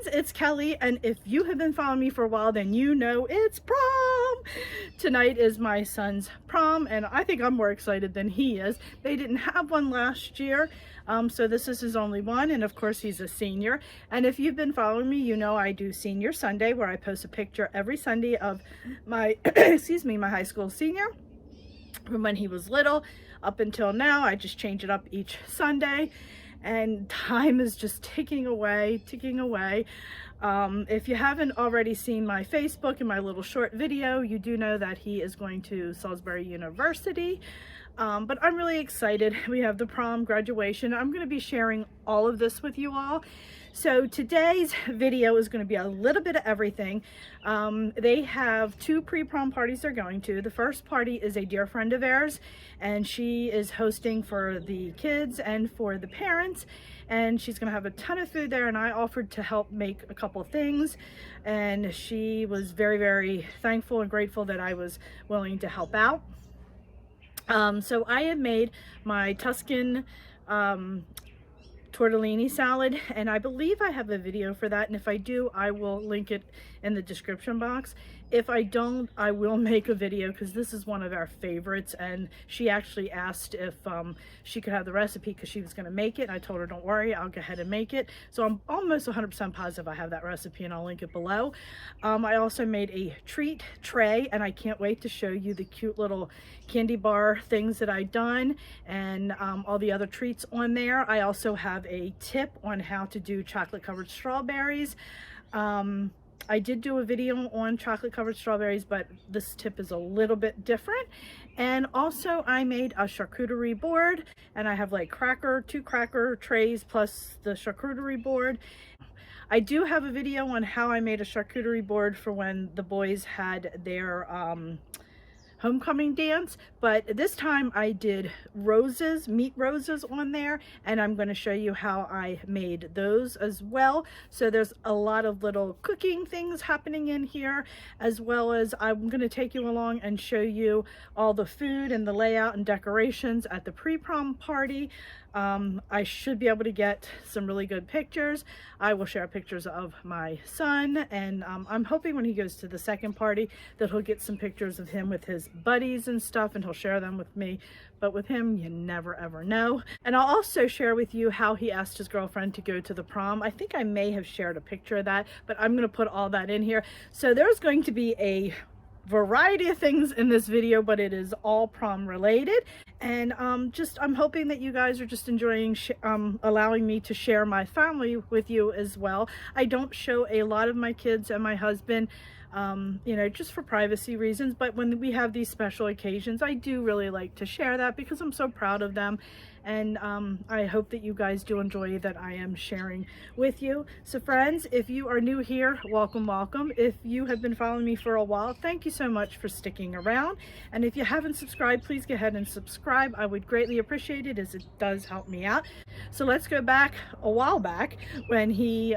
it's Kelly, and if you have been following me for a while, then you know it's prom. Tonight is my son's prom, and I think I'm more excited than he is. They didn't have one last year, so this is his only one, and of course he's a senior. And if you've been following me, you know I do Senior Sunday, where I post a picture every Sunday of my, excuse me, my high school senior from when he was little up until now. I just change it up each Sunday, and time is just ticking away, ticking away. If you haven't already seen my Facebook and my little short video, you do know that he is going to Salisbury University. But I'm really excited. We have the prom graduation. I'm going to be sharing all of this with you all. So today's video is going to be a little bit of everything. They have two pre-prom parties they're going to. The first party is a dear friend of ours, and she is hosting for the kids and for the parents, and she's going to have a ton of food there, and I offered to help make a couple things, and she was very, very thankful and grateful that I was willing to help out. So I have made my Tuscan tortellini salad, and I believe I have a video for that, and if I do, I will link it in the description box. If I don't, I will make a video, because this is one of our favorites, and she actually asked if she could have the recipe because she was going to make it, and I told her don't worry, I'll go ahead and make it. So I'm almost 100% positive I have that recipe, and I'll link it below. I also made a treat tray, and I can't wait to show you the cute little candy bar things that I've done, and all the other treats on there. I also have a tip on how to do chocolate covered strawberries. I did do a video on chocolate covered strawberries, but this tip is a little bit different. And also I made a charcuterie board, and I have like two cracker trays plus the charcuterie board. I do have a video on how I made a charcuterie board for when the boys had their homecoming dance, but this time I did roses, meat roses on there, and I'm going to show you how I made those as well. So there's a lot of little cooking things happening in here, as well as I'm going to take you along and show you all the food and the layout and decorations at the pre-prom party. I should be able to get some really good pictures. I will share pictures of my son, and I'm hoping when he goes to the second party that he'll get some pictures of him with his buddies and stuff, and he'll share them with me. But with him, you never ever know. And I'll also share with you how he asked his girlfriend to go to the prom. I think I may have shared a picture of that, but I'm going to put all that in here. So there's going to be a variety of things in this video, but it is all prom related. And I'm hoping that you guys are just enjoying allowing me to share my family with you as well. I don't show a lot of my kids and my husband, you know, just for privacy reasons, but when we have these special occasions, I do really like to share that because I'm so proud of them. And I hope that you guys do enjoy that I am sharing with you. So friends, if you are new here, welcome, welcome. If you have been following me for a while, thank you so much for sticking around. And if you haven't subscribed, please go ahead and subscribe. I would greatly appreciate it, as it does help me out. So let's go back a while back when he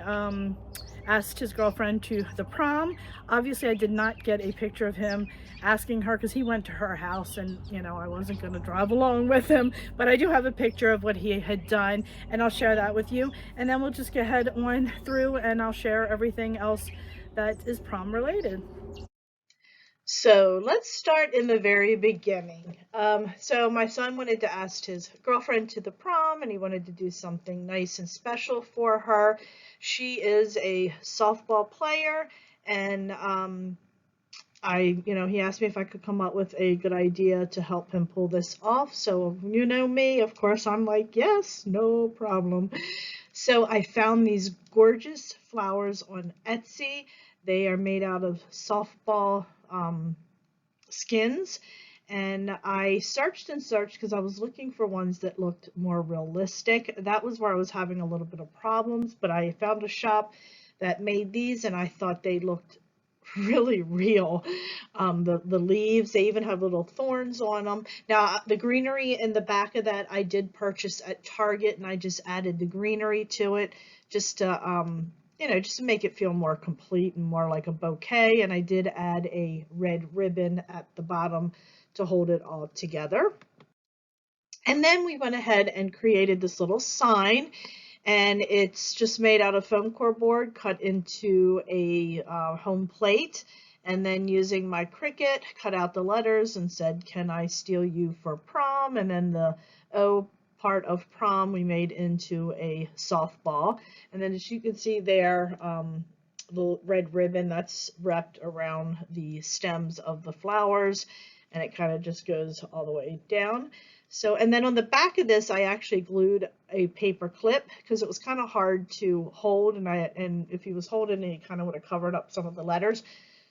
asked his girlfriend to the prom. Obviously I did not get a picture of him asking her because he went to her house, and you know, I wasn't going to drive along with him, but I do have a picture of what he had done, and I'll share that with you, and then we'll just go ahead on through and I'll share everything else that is prom related. So let's start in the very beginning. So my son wanted to ask his girlfriend to the prom, and he wanted to do something nice and special for her. She is a softball player, and he asked me if I could come up with a good idea to help him pull this off. So you know me, of course, I'm like, yes, no problem. So I found these gorgeous flowers on Etsy. They are made out of softball skins, and I searched and searched because I was looking for ones that looked more realistic. That was where I was having a little bit of problems, but I found a shop that made these, and I thought they looked really real. The leaves, they even have little thorns on them. Now the greenery in the back of that I did purchase at Target, and I just added the greenery to it just to just to make it feel more complete and more like a bouquet. And I did add a red ribbon at the bottom to hold it all together. And then we went ahead and created this little sign, And it's just made out of foam core board cut into a home plate, and then using my Cricut cut out the letters and said, "Can I steal you for prom?" And then the O part of prom we made into a softball. And then as you can see there, the red ribbon that's wrapped around the stems of the flowers, and it kind of just goes all the way down. So, and then on the back of this, I actually glued a paper clip because it was kind of hard to hold, and if he was holding it, he kind of would have covered up some of the letters.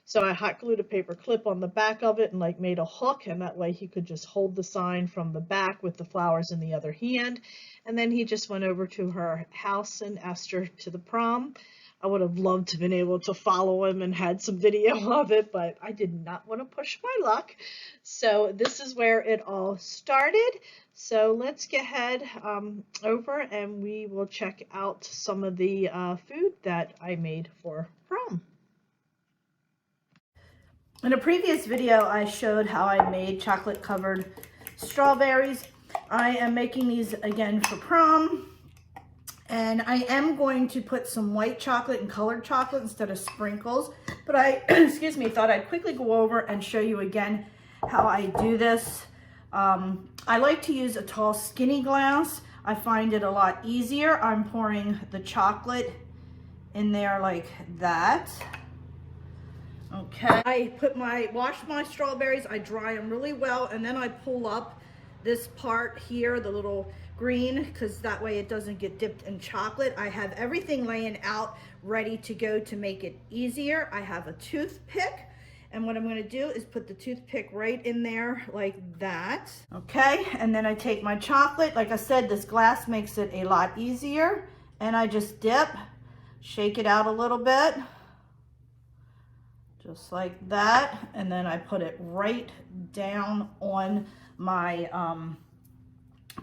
So I hot glued a paper clip on the back of it and like made a hook, and that way he could just hold the sign from the back with the flowers in the other hand. And then he just went over to her house and asked her to the prom. I would have loved to have been able to follow him and had some video of it, but I did not want to push my luck. So this is where it all started. So let's get ahead over and we will check out some of the food that I made for prom. In a previous video, I showed how I made chocolate covered strawberries. I am making these again for prom. And I am going to put some white chocolate and colored chocolate instead of sprinkles. But I, excuse me, thought I'd quickly go over and show you again how I do this. I like to use a tall skinny glass. I find it a lot easier. I'm pouring the chocolate in there like that. Okay. I wash my strawberries, I dry them really well, and then I pull up this part here, the little green, because that way it doesn't get dipped in chocolate. I have everything laying out ready to go to make it easier. I have a toothpick, and what I'm going to do is put the toothpick right in there like that. Okay, and then I take my chocolate. Like I said, this glass makes it a lot easier, and I just dip, shake it out a little bit, just like that, and then I put it right down on my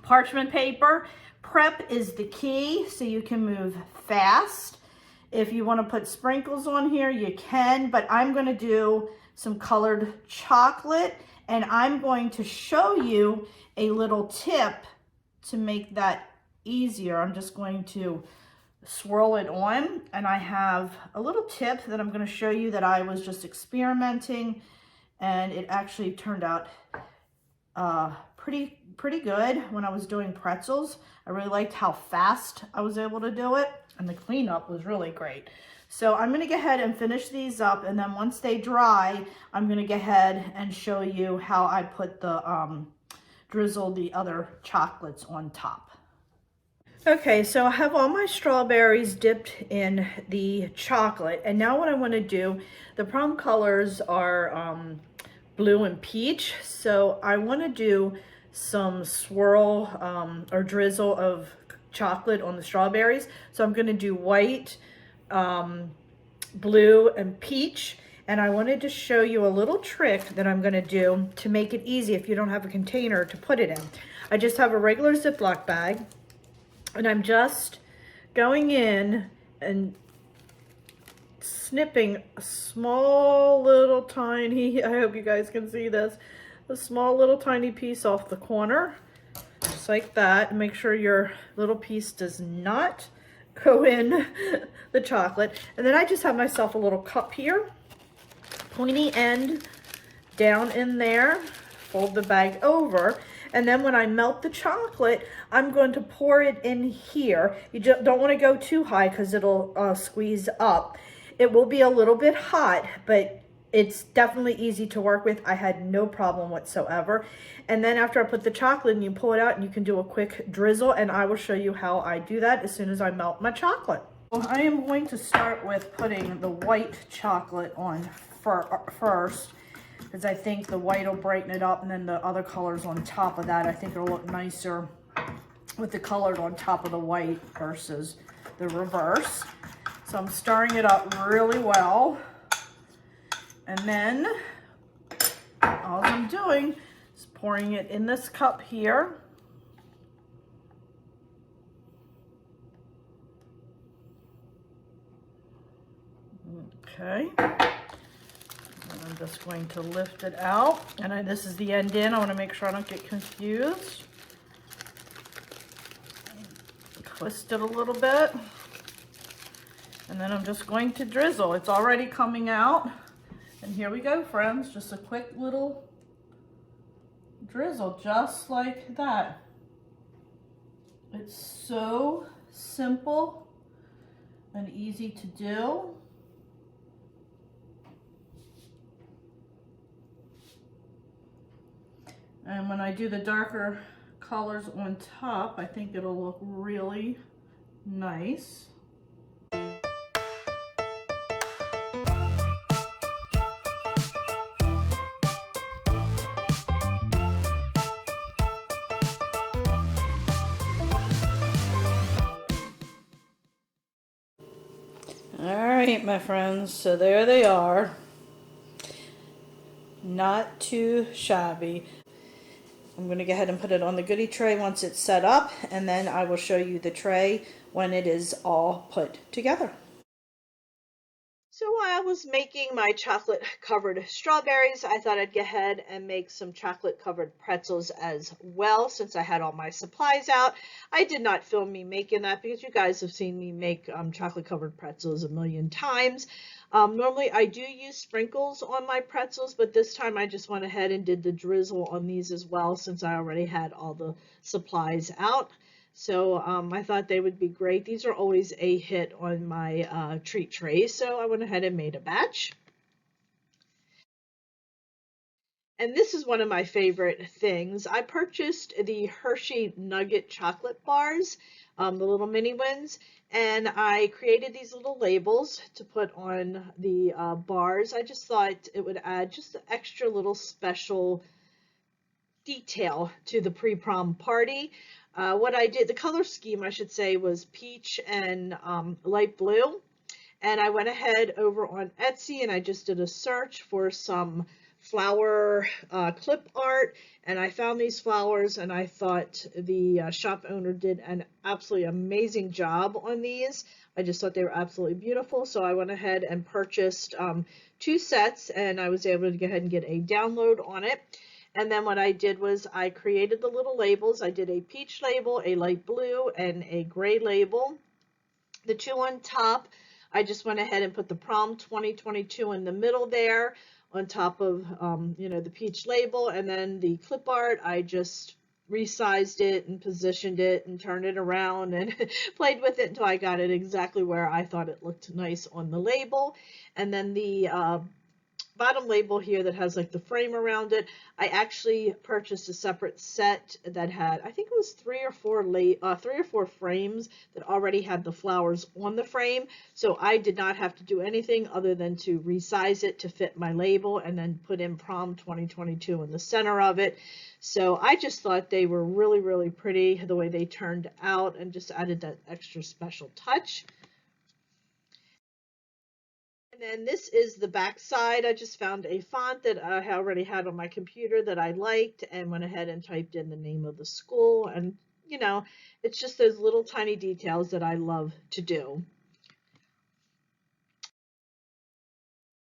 parchment paper. Prep is the key, so you can move fast. If you want to put sprinkles on here, you can, but I'm going to do some colored chocolate, and I'm going to show you a little tip to make that easier. I'm just going to swirl it on, and I have a little tip that I'm going to show you that I was just experimenting, and it actually turned out pretty good when I was doing pretzels. I really liked how fast I was able to do it, and the cleanup was really great. So I'm going to go ahead and finish these up, and then once they dry, I'm going to go ahead and show you how I put the drizzle the other chocolates on top. Okay, so I have all my strawberries dipped in the chocolate, and now what I want to do, the prom colors are blue and peach, so I want to do some swirl or drizzle of chocolate on the strawberries. So I'm going to do white, blue, and peach, and I wanted to show you a little trick that I'm going to do to make it easy if you don't have a container to put it in. I just have a regular Ziploc bag, and I'm just going in and snipping a small little tiny, I hope you guys can see this, a small little tiny piece off the corner, just like that. Make sure your little piece does not go in the chocolate. And then I just have myself a little cup here, pointy end down in there, fold the bag over, and then when I melt the chocolate, I'm going to pour it in here. You just don't want to go too high because it'll squeeze up. It will be a little bit hot, but it's definitely easy to work with. I had no problem whatsoever. And then after I put the chocolate in, you pull it out and you can do a quick drizzle, and I will show you how I do that as soon as I melt my chocolate. Well, I am going to start with putting the white chocolate on first, because I think the white will brighten it up, and then the other colors on top of that, I think it'll look nicer with the colored on top of the white versus the reverse. So I'm stirring it up really well, and then all I'm doing is pouring it in this cup here. Okay. I'm just going to lift it out, and this is the end in. I want to make sure I don't get confused. twist it a little bit. And then I'm just going to drizzle. It's already coming out. And here we go, friends. Just a quick little drizzle, just like that. It's so simple and easy to do. And when I do the darker colors on top, I think it'll look really nice. All right, my friends, so there they are. Not too shabby. I'm going to go ahead and put it on the goodie tray once it's set up, and then I will show you the tray when it is all put together. So while I was making my chocolate covered strawberries, I thought I'd go ahead and make some chocolate covered pretzels as well, since I had all my supplies out. I did not film me making that because you guys have seen me make chocolate covered pretzels a million times. Normally I do use sprinkles on my pretzels, but this time I just went ahead and did the drizzle on these as well, since I already had all the supplies out. So I thought they would be great. These are always a hit on my treat trays, so I went ahead and made a batch. And this is one of my favorite things. I purchased the Hershey Nugget chocolate bars, the little mini ones, and I created these little labels to put on the bars. I just thought it would add just an extra little special detail to the pre-prom party. What I did, the color scheme I should say, was peach and light blue. And I went ahead over on Etsy and I just did a search for some flower clip art, and I found these flowers, and I thought the shop owner did an absolutely amazing job on these. I just thought they were absolutely beautiful, so I went ahead and purchased 2 sets, and I was able to go ahead and get a download on it. And then what I did was I created the little labels. I did a peach label, a light blue, and a gray label. The 2 on top, I just went ahead and put the Prom 2022 in the middle there on top of, you know, the peach label. And then the clip art, I just resized it and positioned it and turned it around and played with it until I got it exactly where I thought it looked nice on the label. And then the bottom label here that has like the frame around it, I actually purchased a separate set that had, I think it was 3 or 4 frames that already had the flowers on the frame. So I did not have to do anything other than to resize it to fit my label and then put in Prom 2022 in the center of it. So I just thought they were really, really pretty the way they turned out, and just added that extra special touch. And then this is the back side. I just found a font that I already had on my computer that I liked, and went ahead and typed in the name of the school. And, you know, it's just those little tiny details that I love to do.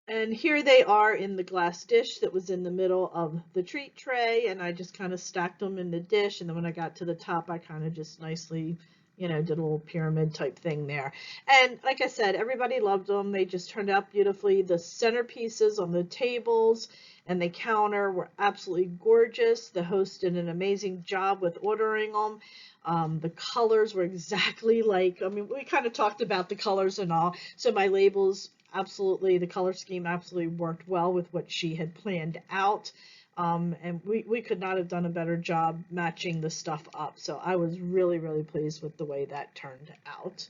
And here they are in the glass dish that was in the middle of the treat tray, and I just kind of stacked them in the dish, and then when I got to the top, I kind of just nicely, you know, did a little pyramid type thing there. And like I said, everybody loved them. They just turned out beautifully. The centerpieces on the tables and the counter were absolutely gorgeous. The host did an amazing job with ordering them. The colors were exactly like, I mean, we kind of talked about the colors and all. So my labels, absolutely, the color scheme absolutely worked well with what she had planned out. And we could not have done a better job matching the stuff up. So I was really, really pleased with the way that turned out.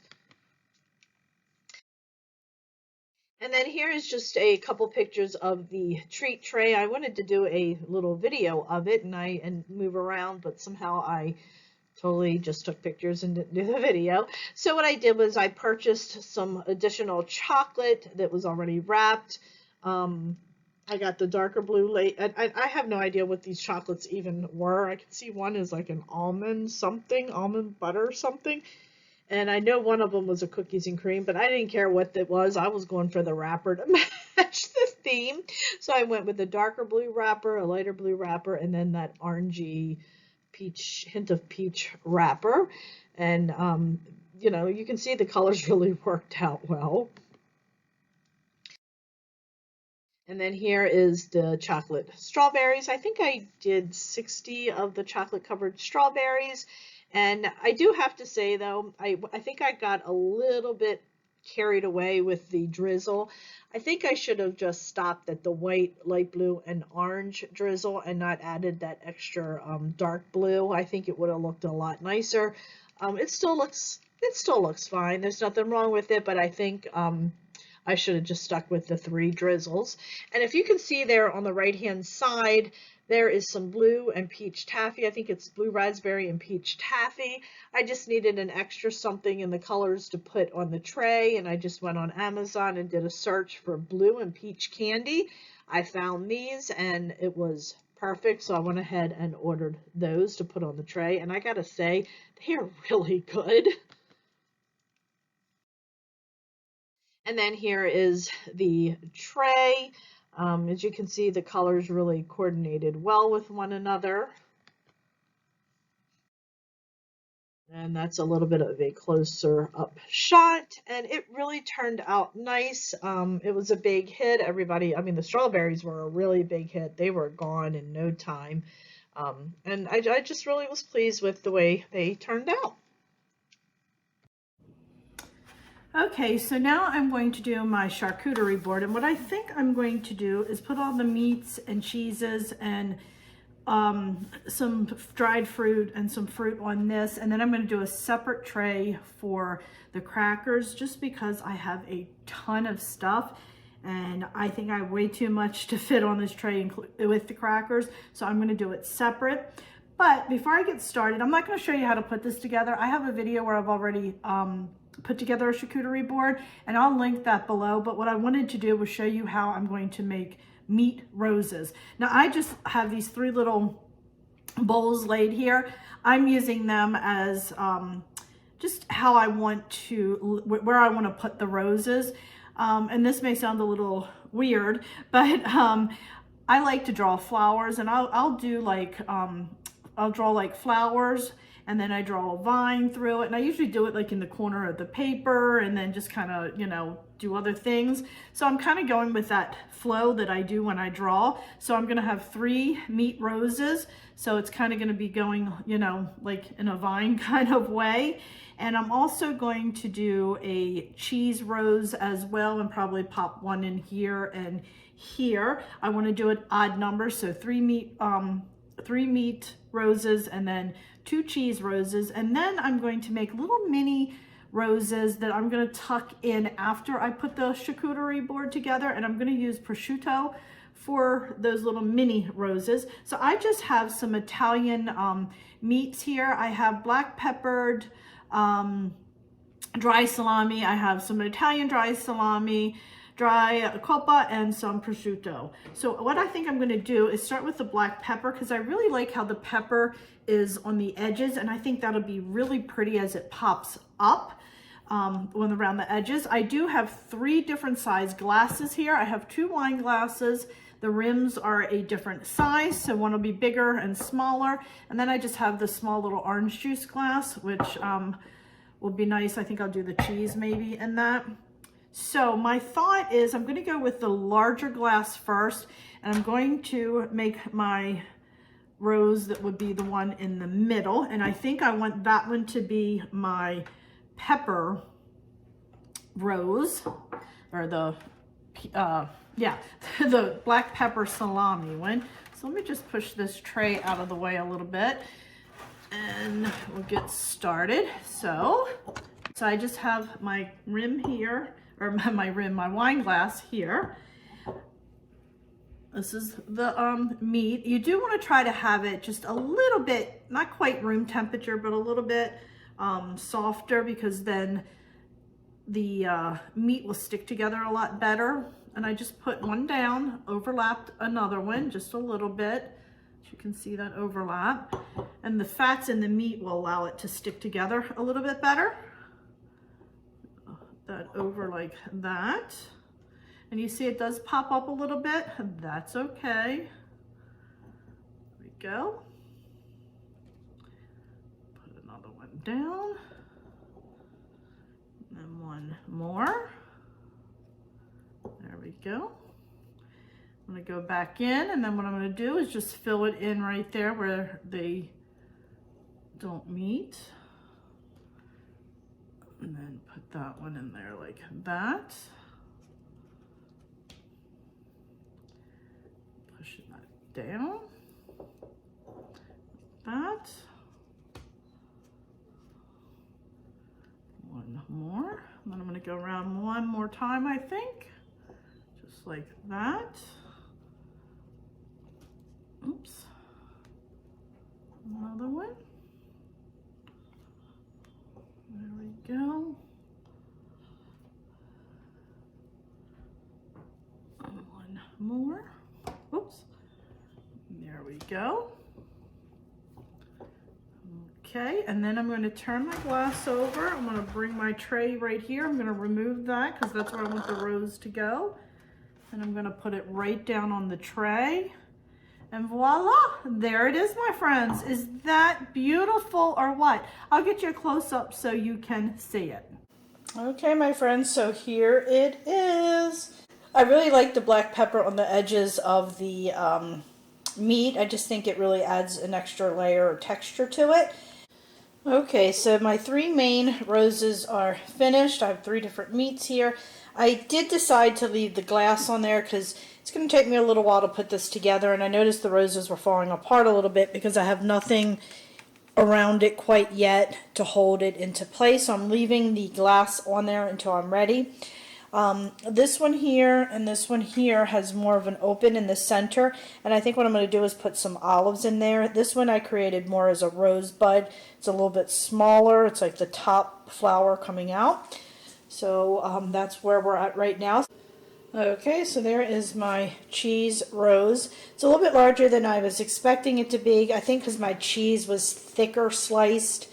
And then here is just a couple pictures of the treat tray. I wanted to do a little video of it and move around, but somehow I totally just took pictures and didn't do the video. So what I did was I purchased some additional chocolate that was already wrapped. I got the darker blue I have no idea what these chocolates even were. I can see one is like an almond something, almond butter something. And I know one of them was a cookies and cream, but I didn't care what it was. I was going for the wrapper to match the theme. So I went with the darker blue wrapper, a lighter blue wrapper, and then that orangey peach, hint of peach wrapper. And you know, you can see the colors really worked out well. And then here is the chocolate strawberries. I think I did 60 of the chocolate covered strawberries. And I do have to say though, I think I got a little bit carried away with the drizzle. I think I should have just stopped at the white, light blue, and orange drizzle and not added that extra dark blue. I think it would have looked a lot nicer. It still looks fine. There's nothing wrong with it, but I think I should have just stuck with the 3 drizzles. And if you can see there on the right-hand side, there is some blue and peach taffy. I think it's blue raspberry and peach taffy. I just needed an extra something in the colors to put on the tray, and I just went on Amazon and did a search for blue and peach candy. I found these, and it was perfect, so I went ahead and ordered those to put on the tray, and I gotta say, they are really good. And then here is the tray. As you can see, the colors really coordinated well with one another. And that's a little bit of a closer up shot, and it really turned out nice. It was a big hit. Everybody, I mean, the strawberries were a really big hit. They were gone in no time. And I just really was pleased with the way they turned out. Okay, so now I'm going to do my charcuterie board, and what I think I'm going to do is put all the meats and cheeses and some dried fruit and some fruit on this, and then I'm going to do a separate tray for the crackers just because I have a ton of stuff and I think I have way too much to fit on this tray with the crackers, so I'm going to do it separate. But before I get started, I'm not going to show you how to put this together. I have a video where I've already put together a charcuterie board, and I'll link that below. But what I wanted to do was show you how I'm going to make meat roses. Now I just have these 3 little bowls laid here. I'm using them as just how I want to, where I want to put the roses. And this may sound a little weird, but I like to draw flowers, and I'll do like, I'll draw like flowers, and then I draw a vine through it, and I usually do it like in the corner of the paper, and then just kind of, you know, do other things. So I'm kind of going with that flow that I do when I draw. So I'm going to have 3 meat roses, so it's kind of going to be going, you know, like in a vine kind of way. And I'm also going to do a cheese rose as well, and probably pop one in here and here. I want to do it odd numbers, so 3 meat roses and then 2 cheese roses, and then I'm going to make little mini roses that I'm going to tuck in after I put the charcuterie board together, and I'm going to use prosciutto for those little mini roses. So I just have some Italian meats here. I have black peppered dry salami. I have some Italian dry salami, dry coppa, and some prosciutto. So what I think I'm going to do is start with the black pepper, because I really like how the pepper is on the edges, and I think that'll be really pretty as it pops up around the edges. I do have 3 different size glasses here. I have 2 wine glasses. The rims are a different size, so one will be bigger and smaller, and then I just have the small little orange juice glass, which will be nice. I think I'll do the cheese maybe in that. So my thought is I'm going to go with the larger glass first, and I'm going to make my rose that would be the one in the middle, and I think I want that one to be my pepper rose, or the yeah, the black pepper salami one. So let me just push this tray out of the way a little bit, and we'll get started. So I just have my rim here, or my wine glass here. This is the meat. You do want to try to have it just a little bit, not quite room temperature, but a little bit softer, because then the meat will stick together a lot better. And I just put one down, overlapped another one just a little bit. As you can see, that overlap. And the fats in the meat will allow it to stick together a little bit better. That over like that. And you see it does pop up a little bit. That's okay. There we go. Put another one down. One more. There we go. I'm going to go back in, and then what I'm going to do is just fill it in right there where they don't meet. And then put that one in there like that. Pushing that down. That. One more. And then I'm going to go around one more time, I think. Just like that. Oops. Another one. There we go. One more. Oops. There we go. Okay, and then I'm going to turn my glass over. I'm going to bring my tray right here. I'm going to remove that because that's where I want the rose to go. And I'm going to put it right down on the tray. And voila, there it is, my friends. Is that beautiful or what? I'll get you a close-up so you can see it. Okay, my friends, so here it is. I really like the black pepper on the edges of the meat. I just think it really adds an extra layer of texture to it. Okay, so my 3 main roses are finished. I have 3 different meats here. I did decide to leave the glass on there because it's going to take me a little while to put this together, and I noticed the roses were falling apart a little bit because I have nothing around it quite yet to hold it into place. So I'm leaving the glass on there until I'm ready. This one here and this one here has more of an open in the center, and I think what I'm going to do is put some olives in there. This one I created more as a rosebud. It's a little bit smaller. It's like the top flower coming out. So that's where we're at right now. Okay, so there is my cheese rose. It's a little bit larger than I was expecting it to be. I think because my cheese was thicker sliced.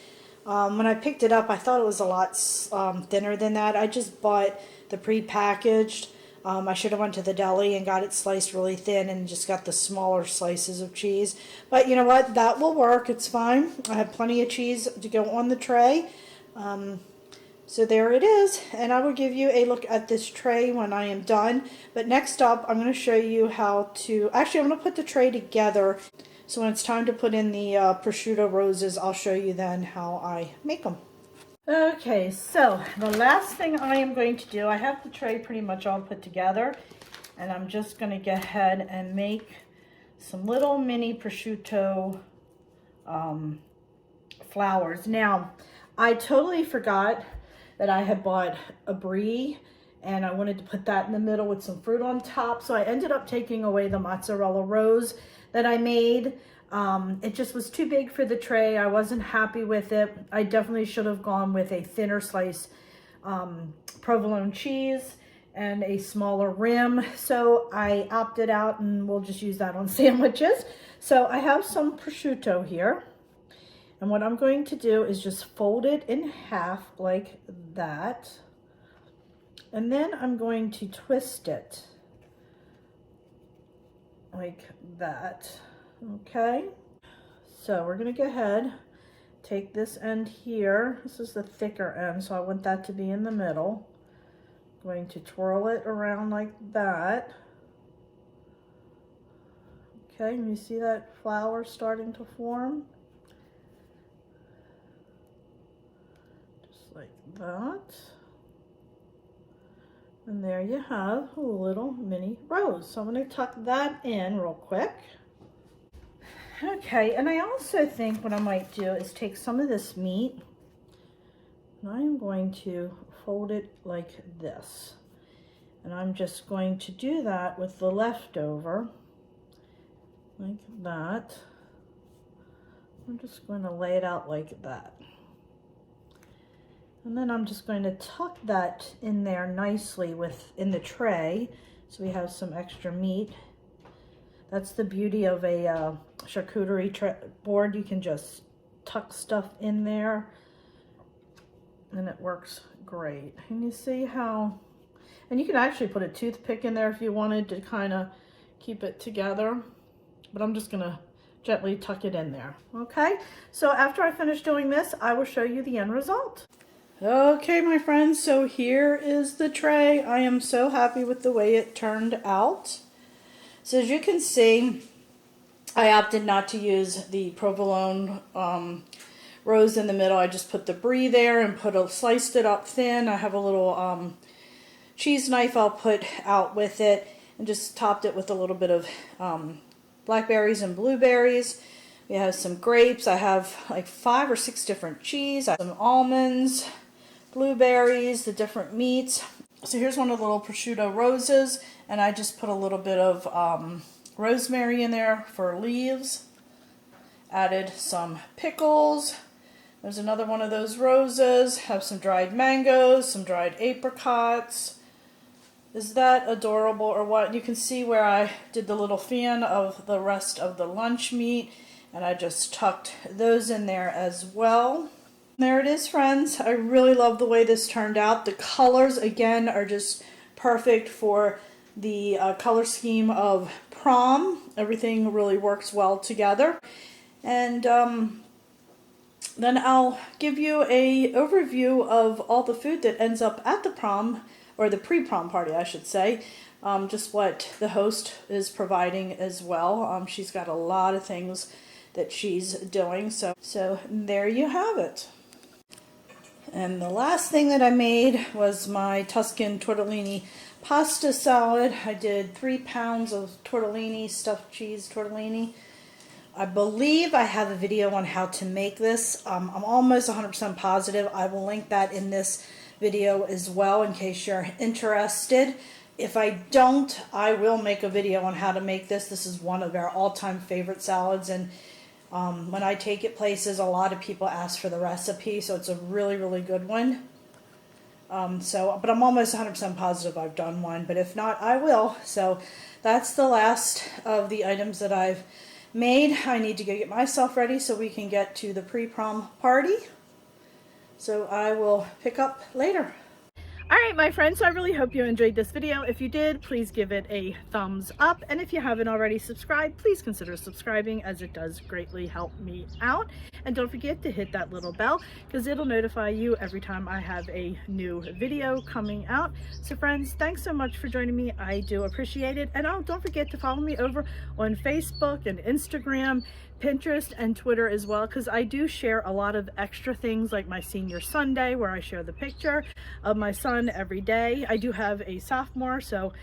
When I picked it up, I thought it was a lot thinner than that. I just bought the pre-packaged. I should have went to the deli and got it sliced really thin and just got the smaller slices of cheese. But you know what? That will work. It's fine. I have plenty of cheese to go on the tray. So there it is, and I will give you a look at this tray when I am done. But next up, I'm going to show you how to, actually I'm going to put the tray together. So when it's time to put in the prosciutto roses, I'll show you then how I make them. Okay, so the last thing I am going to do, I have the tray pretty much all put together, and I'm just going to go ahead and make some little mini prosciutto flowers. Now, I totally forgot that I had bought a brie, and I wanted to put that in the middle with some fruit on top, so I ended up taking away the mozzarella rose that I made. It just was too big for the tray. I wasn't happy with it. I definitely should have gone with a thinner slice provolone cheese and a smaller rim, so I opted out, and we'll just use that on sandwiches. So I have some prosciutto here. And what I'm going to do is just fold it in half like that. And then I'm going to twist it like that. Okay. So we're going to go ahead, take this end here. This is the thicker end, so I want that to be in the middle. I'm going to twirl it around like that. Okay, and you see that flower starting to form? Like that. And there you have a little mini rose. So I'm going to tuck that in real quick. Okay, and I also think what I might do is take some of this meat, and I am going to fold it like this. And I'm just going to do that with the leftover, like that. I'm just going to lay it out like that. And then I'm just going to tuck that in there nicely in the tray, so we have some extra meat. That's the beauty of a charcuterie board. You can just tuck stuff in there, and it works great. And you see how, and you can actually put a toothpick in there if you wanted to kind of keep it together, but I'm just gonna gently tuck it in there. Okay, so after I finish doing this, I will show you the end result. Okay, my friends, so here is the tray. I am so happy with the way it turned out. So as you can see, I opted not to use the provolone rose in the middle. I just put the brie there and sliced it up thin. I have a little cheese knife I'll put out with it, and just topped it with a little bit of blackberries and blueberries. We have some grapes. I have like 5 or 6 different cheese. I have some almonds, blueberries, the different meats. So here's one of the little prosciutto roses, and I just put a little bit of rosemary in there for leaves. Added some pickles. There's another one of those roses. Have some dried mangoes, some dried apricots. Is that adorable or what? You can see where I did the little fan of the rest of the lunch meat, and I just tucked those in there as well. There it is, friends. I really love the way this turned out. The colors, again, are just perfect for the color scheme of prom. Everything really works well together. And then I'll give you an overview of all the food that ends up at the prom, or the pre-prom party, I should say. Just what the host is providing as well. She's got a lot of things that she's doing. So there you have it. And the last thing that I made was my Tuscan tortellini pasta salad. I did 3 pounds of tortellini, stuffed cheese tortellini. I believe I have a video on how to make this. I'm almost 100% positive. I will link that in this video as well in case you're interested. If I don't, I will make a video on how to make this. This is one of our all-time favorite salads, and when I take it places, a lot of people ask for the recipe, so it's a really, really good one. But I'm almost 100% positive I've done one, but if not, I will. So that's the last of the items that I've made. I need to go get myself ready so we can get to the pre-prom party. So I will pick up later. Alright, my friends, so I really hope you enjoyed this video. If you did, please give it a thumbs up. And if you haven't already subscribed, please consider subscribing, as it does greatly help me out. And don't forget to hit that little bell, because it'll notify you every time I have a new video coming out. So friends, thanks so much for joining me. I do appreciate it. And don't forget to follow me over on Facebook and Instagram, Pinterest, and Twitter as well, because I do share a lot of extra things, like my senior Sunday, where I share the picture of my son every day. I do have a sophomore, so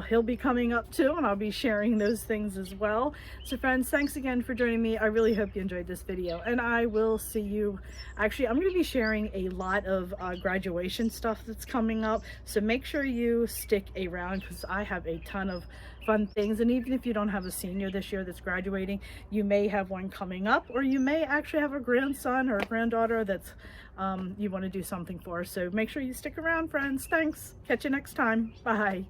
he'll be coming up too, and I'll be sharing those things as well. So friends, thanks again for joining me. I really hope you enjoyed this video, and I will see you. Actually, I'm going to be sharing a lot of graduation stuff that's coming up, so make sure you stick around, because I have a ton of fun things. And even if you don't have a senior this year that's graduating, you may have one coming up, or you may actually have a grandson or a granddaughter that's you want to do something for. So make sure you stick around, friends. Thanks. Catch you next time. Bye.